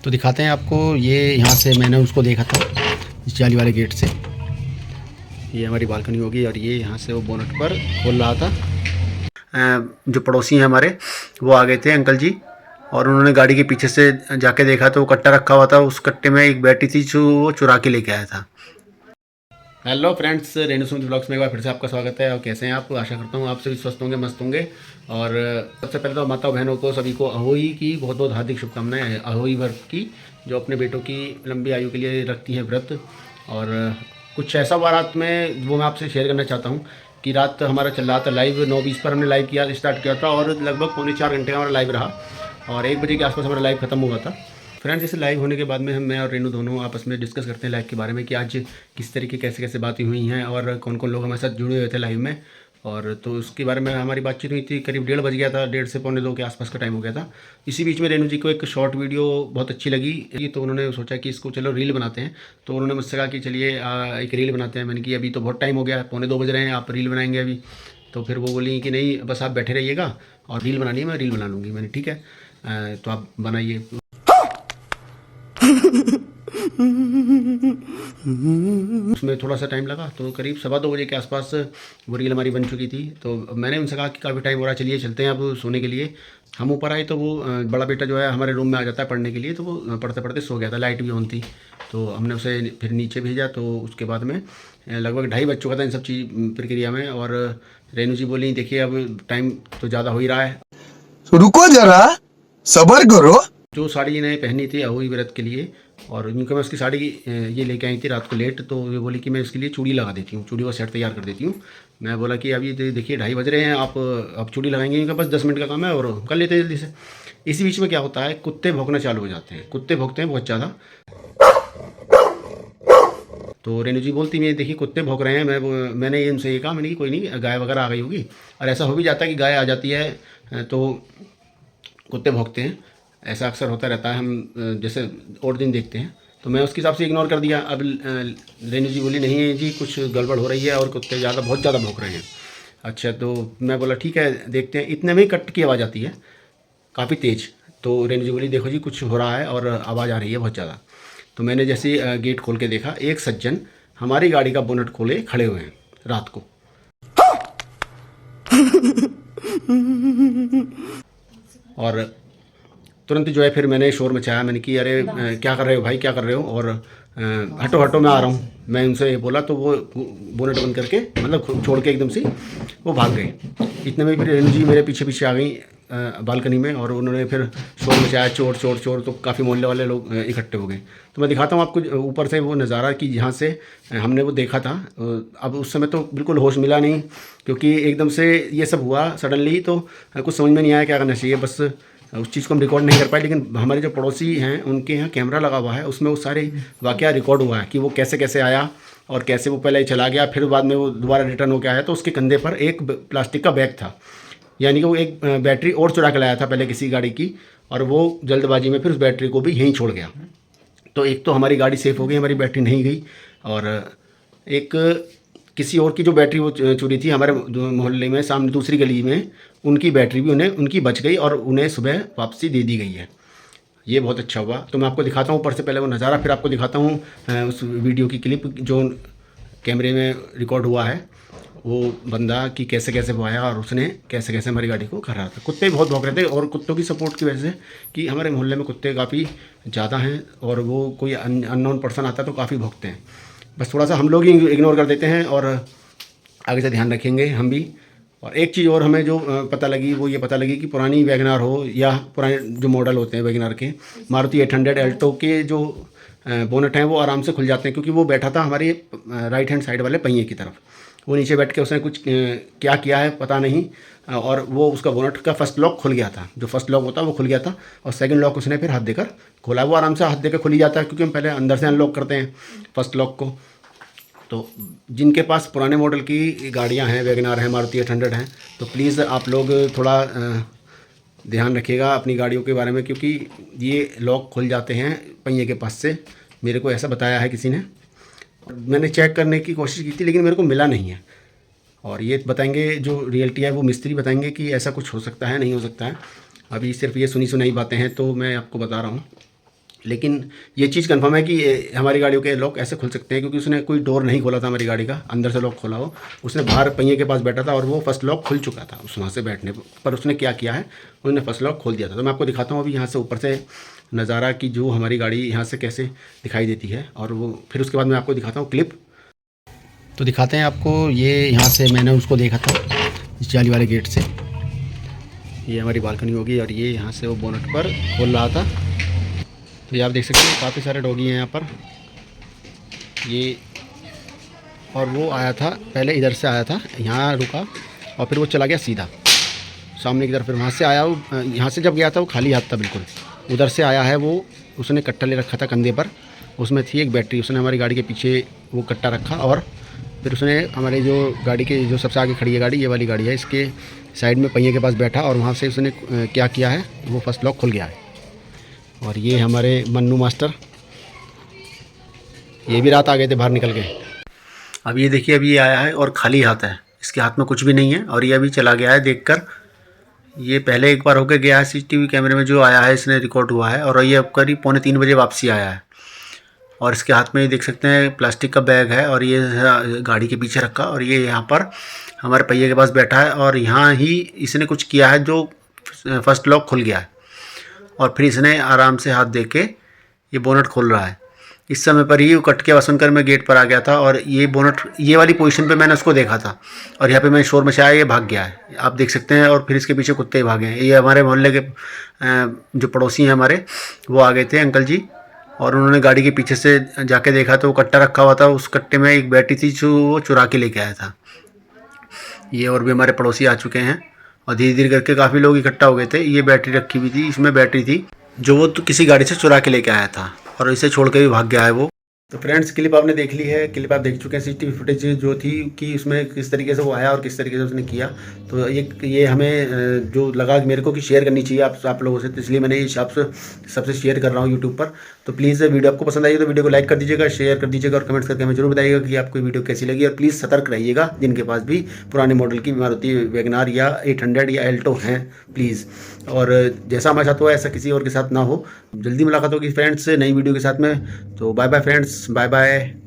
तो दिखाते हैं आपको। ये यहाँ से मैंने उसको देखा था इस जाली वाले गेट से। ये हमारी बालकनी होगी और ये यहाँ से वो बोनट पर खोल रहा था। जो पड़ोसी हैं हमारे वो आ गए थे अंकल जी, और उन्होंने गाड़ी के पीछे से जाके देखा तो वो कट्टा रखा हुआ था। उस कट्टे में एक बैटरी थी जो वो चुरा के लेके आया था। Hello friends, Renu Sumit blogs में एक बार फिर से आपका स्वागत है। और कैसे हैं आप? आशा करता हूँ आप सभी स्वस्थ होंगे, मस्त होंगे। और सबसे पहले तो माता बहनों को सभी को अहोई की बहुत बहुत हार्दिक शुभकामनाएं। अहोई व्रत की, जो अपने बेटों की लंबी आयु के लिए रखती हैं व्रत। और कुछ ऐसा हुआ रात में वो मैं आपसे शेयर करना चाहता हूँ कि रात हमारा चल रहा था लाइव 9:20 पर हमने लाइव स्टार्ट किया था और लगभग 3.25 घंटे हमारा लाइव रहा और 1 बजे के आसपास हमारा लाइव खत्म हुआ था। फ्रेंड्स, इस लाइव होने के बाद में मैं और रेनू दोनों आपस में डिस्कस करते हैं लाइव के बारे में कि आज किस तरीके कैसे कैसे बातें हुई हैं और कौन कौन लोग हमारे साथ जुड़े हुए थे लाइव में। और तो उसके बारे में हमारी बातचीत हुई थी। करीब 1:30 बज गया था, 1:30 से 1:45 के आसपास का टाइम हो गया था। इसी बीच में रेनू जी को एक शॉर्ट वीडियो बहुत अच्छी लगी, तो उन्होंने सोचा कि इसको चलो रील बनाते हैं। तो उन्होंने मुझसे कहा कि चलिए एक रील बनाते हैं। मैंने कि अभी तो बहुत टाइम हो गया, 1:45 बज रहे हैं, आप रील बनाएंगे अभी? तो फिर वो बोली कि नहीं, बस आप बैठे रहिएगा और रील बनानी है, मैं रील बना लूँगी। मैंने ठीक है, तो आप बनाइए। उसमें थोड़ा सा टाइम लगा, तो करीब 2:15 बजे के आसपास वो रील हमारी बन चुकी थी। तो मैंने उनसे कहा कि काफ़ी टाइम हो रहा है, चलिए चलते हैं अब सोने के लिए। हम ऊपर आए तो वो बड़ा बेटा जो है हमारे रूम में आ जाता है पढ़ने के लिए, तो वो पढ़ते पढ़ते सो गया था, लाइट भी ऑन थी। तो हमने उसे फिर नीचे भेजा। तो उसके बाद में लगभग 2:30 बज चुका था इन सब चीज़ प्रक्रिया में। और रेनू जी बोली देखिए अब टाइम तो ज़्यादा हो ही रहा है, रुको जरा, सबर करो। जो साड़ी इन्हें पहनी थी अहोई व्रत के लिए, और उनके मैं उसकी साड़ी ये लेके आई थी रात को लेट। तो ये बोली कि मैं इसके लिए चूड़ी लगा देती हूँ, चूड़ी का सेट तैयार कर देती हूँ। मैं बोला कि अभी देखिए 2:30 बज रहे हैं, आप चूड़ी लगाएंगे? इनका बस 10 मिनट का काम है और कर लेते हैं जल्दी से। इसी बीच में क्या होता है, कुत्ते भौंकना चालू हो जाते हैं। कुत्ते भौंकते हैं बहुत ज़्यादा। तो रेनू जी बोलती मैं देखिए कुत्ते भौंक रहे हैं। मैंने ये उनसे ये कहा, मैंने कि कोई नहीं, गाय वगैरह आ गई होगी। और ऐसा हो भी जाता है कि गाय आ जाती है तो कुत्ते भौंकते हैं, ऐसा अक्सर होता रहता है। हम जैसे और दिन देखते हैं, तो मैं उसके हिसाब से इग्नोर कर दिया। अब रेनू जी बोली नहीं है जी, कुछ गड़बड़ हो रही है और कुत्ते बहुत ज़्यादा भौंक रहे हैं। अच्छा, तो मैं बोला ठीक है देखते हैं। इतने में ही कट की आवाज़ आती है काफ़ी तेज़। तो रेनू जी बोली देखो जी कुछ हो रहा है और आवाज़ आ रही है बहुत ज़्यादा। तो मैंने जैसे गेट खोल के देखा, एक सज्जन हमारी गाड़ी का बोनट खोले खड़े हुए हैं रात को। और तुरंत जो है फिर मैंने शोर मचाया। मैंने कि अरे क्या कर रहे हो भाई, क्या कर रहे हो? और हटो हटो, मैं आ रहा हूँ, मैं उनसे बोला। तो वो बोनट बंद करके मतलब छोड़ के एकदम से वो भाग गए। इतने में फिर रेनू जी मेरे पीछे पीछे आ गई बालकनी में, और उन्होंने फिर शोर मचाया, चोर चोर चोर। तो काफ़ी मोहल्ले वाले लोग इकट्ठे हो गए। तो मैं दिखाता हूँ आपको ऊपर से वो नज़ारा कि जहाँ से हमने वो देखा था। अब उस समय तो बिल्कुल होश मिला नहीं, क्योंकि एकदम से ये सब हुआ सडनली। तो कुछ समझ में नहीं आया क्या करना चाहिए, बस उस चीज़ को हम रिकॉर्ड नहीं कर पाए। लेकिन हमारे जो पड़ोसी हैं उनके यहाँ कैमरा लगा हुआ है, उसमें वो सारे वाक़या रिकॉर्ड हुआ है कि वो कैसे कैसे आया और कैसे वो पहले चला गया, फिर बाद में वो दोबारा रिटर्न होकर आया। तो उसके कंधे पर एक प्लास्टिक का बैग था, यानी कि वो एक बैटरी और चुरा के लाया था पहले किसी गाड़ी की, और वो जल्दबाजी में फिर उस बैटरी को भी यहीं छोड़ गया। तो एक तो हमारी गाड़ी सेफ़ हो गई, हमारी बैटरी नहीं गई। और एक किसी और की जो बैटरी वो चोरी थी हमारे मोहल्ले में सामने दूसरी गली में, उनकी बैटरी भी उनकी बच गई और उन्हें सुबह वापसी दे दी गई है। ये बहुत अच्छा हुआ। तो मैं आपको दिखाता हूँ ऊपर से पहले वो नज़ारा, फिर आपको दिखाता हूँ उस वीडियो की क्लिप जो कैमरे में रिकॉर्ड हुआ है। वो बंदा कि कैसे कैसे वो आया और उसने कैसे कैसे हमारी गाड़ी को कर रहा था। कुत्ते बहुत भौंक रहे थे, और कुत्तों की सपोर्ट की वजह से कि हमारे मोहल्ले में कुत्ते काफ़ी ज़्यादा हैं, और वो कोई अननोन पर्सन आता है तो काफ़ी भौंकते हैं। बस थोड़ा सा हम लोग ही इग्नोर कर देते हैं, और आगे से ध्यान रखेंगे हम भी। और एक चीज़ और हमें जो पता लगी, वो ये पता लगी कि पुरानी वैगनार हो या पुराने जो मॉडल होते हैं वैगनार के, मारुति 800 अल्टो के जो बोनट हैं वो आराम से खुल जाते हैं, क्योंकि वो बैठा था हमारे राइट हैंड साइड वाले पहिए की तरफ। वो नीचे बैठ के उसने कुछ क्या किया है पता नहीं, और वो उसका बोनट का फर्स्ट लॉक खुल गया था। जो फर्स्ट लॉक होता है वो खुल गया था, और सेकंड लॉक उसने फिर हाथ देकर खोला। वो आराम से हाथ देकर खुल ही जाता है, क्योंकि हम पहले अंदर से अनलॉक करते हैं फर्स्ट लॉक को। तो जिनके पास पुराने मॉडल की गाड़ियां हैं, वैगनार हैं, मारुति 800 हैं, तो प्लीज़ आप लोग थोड़ा ध्यान रखिएगा अपनी गाड़ियों के बारे में, क्योंकि ये लॉक खुल जाते हैं पहिए के पास से। मेरे को ऐसा बताया है किसी ने। मैंने चेक करने की कोशिश की थी लेकिन मेरे को मिला नहीं है। और ये बताएंगे जो रियलिटी है वो मिस्त्री बताएंगे कि ऐसा कुछ हो सकता है नहीं हो सकता है। अभी सिर्फ ये सुनी सुनाई बातें हैं, तो मैं आपको बता रहा हूँ। लेकिन ये चीज़ कंफर्म है कि हमारी गाड़ियों के लॉक ऐसे खुल सकते हैं, क्योंकि उसने कोई डोर नहीं खोला था हमारी गाड़ी का, अंदर से लॉक खोला हो। उसने बाहर पहिए के पास बैठा था और वो फर्स्ट लॉक खुल चुका था उस वहाँ से बैठने पर उसने क्या किया है, उन्होंने फर्स्ट लॉक खोल दिया था। तो मैं आपको दिखाता हूँ अभी यहाँ से ऊपर से नज़ारा कि जो हमारी गाड़ी यहाँ से कैसे दिखाई देती है, और वो फिर उसके बाद मैं आपको दिखाता हूँ क्लिप। तो दिखाते हैं आपको, ये यहाँ से मैंने उसको देखा था इस जाली वाले गेट से। ये हमारी बालकनी होगी और ये यहाँ से वो बोनट पर खोल रहा था। तो ये आप देख सकते हैं काफ़ी सारे डॉगी हैं यहाँ पर ये। और वो आया था पहले, इधर से आया था, यहाँ रुका और फिर वो चला गया सीधा सामने की तरफ। फिर वहाँ से आया वो, यहाँ से जब गया था वो खाली हाथ था बिल्कुल। उधर से आया है वो, उसने कट्टा ले रखा था कंधे पर, उसमें थी एक बैटरी। उसने हमारी गाड़ी के पीछे वो कट्टा रखा और फिर उसने हमारे जो गाड़ी के जो सबसे आगे खड़ी है गाड़ी, ये वाली गाड़ी है, इसके साइड में पहिए के पास बैठा और वहाँ से उसने क्या किया है, वो फर्स्ट लॉक खुल गया है। और ये हमारे मन्नू मास्टर, ये भी रात आ गए थे बाहर निकल के। अब ये देखिए, अभी ये आया है और खाली हाथ है, इसके हाथ में कुछ भी नहीं है और ये अभी चला गया है देखकर। ये पहले एक बार होकर गया है, सीसीटीवी कैमरे में जो आया है इसने रिकॉर्ड हुआ है। और ये अब करीब 2:45 बजे वापसी आया है और इसके हाथ में देख सकते हैं प्लास्टिक का बैग है और ये गाड़ी के पीछे रखा और ये यहाँ पर हमारे पहिए के पास बैठा है और यहाँ ही इसने कुछ किया है जो फर्स्ट लॉक खुल गया है। और फिर इसने आराम से हाथ दे के ये बोनट खोल रहा है। इस समय पर ही वो कट के सुनकर मैं गेट पर आ गया था और ये बोनट ये वाली पोजीशन पे मैंने उसको देखा था और यहाँ पे मैं शोर मचाया, ये भाग गया है, आप देख सकते हैं। और फिर इसके पीछे कुत्ते भागे हैं। ये हमारे मोहल्ले के जो पड़ोसी हैं हमारे, वो आ गए थे अंकल जी, और उन्होंने गाड़ी के पीछे से जाके देखा तो वो कट्टा रखा हुआ था, उस कट्टे में एक बैटरी थी जो वो चुरा के लेके आया था। ये और भी हमारे पड़ोसी आ चुके हैं और धीरे धीरे करके काफ़ी लोग इकट्ठा हो गए थे। ये बैटरी रखी हुई थी, इसमें बैटरी थी जो वो तो किसी गाड़ी से चुरा के लेके आया था और इसे छोड़ के भी भाग गया है वो। तो फ्रेंड्स, क्लिप आपने देख ली है, क्लिप आप देख चुके हैं सीसीटीवी फुटेज जो थी कि उसमें किस तरीके से वो आया और किस तरीके से उसने किया। तो ये हमें जो लगा मेरे को कि शेयर करनी चाहिए आप लोगों से, तो इसलिए मैंने ये आपसे सबसे शेयर कर रहा हूँ यूट्यूब पर। तो प्लीज़ वीडियो आपको पसंद आई तो वीडियो को लाइक कर दीजिएगा, शेयर कर दीजिएगा और कमेंट्स करके हमें जरूर बताइएगा कि आपको वीडियो कैसी लगी। और प्लीज़ सतर्क रहिएगा जिनके पास भी पुराने मॉडल की मारुति वैगनार या 800 या एल्टो हैं, प्लीज़। और जैसा हमारे साथ हुआ ऐसा किसी और के साथ ना हो। जल्दी मुलाकात होगी फ्रेंड्स नई वीडियो के साथ में। तो bye bye friends, bye bye.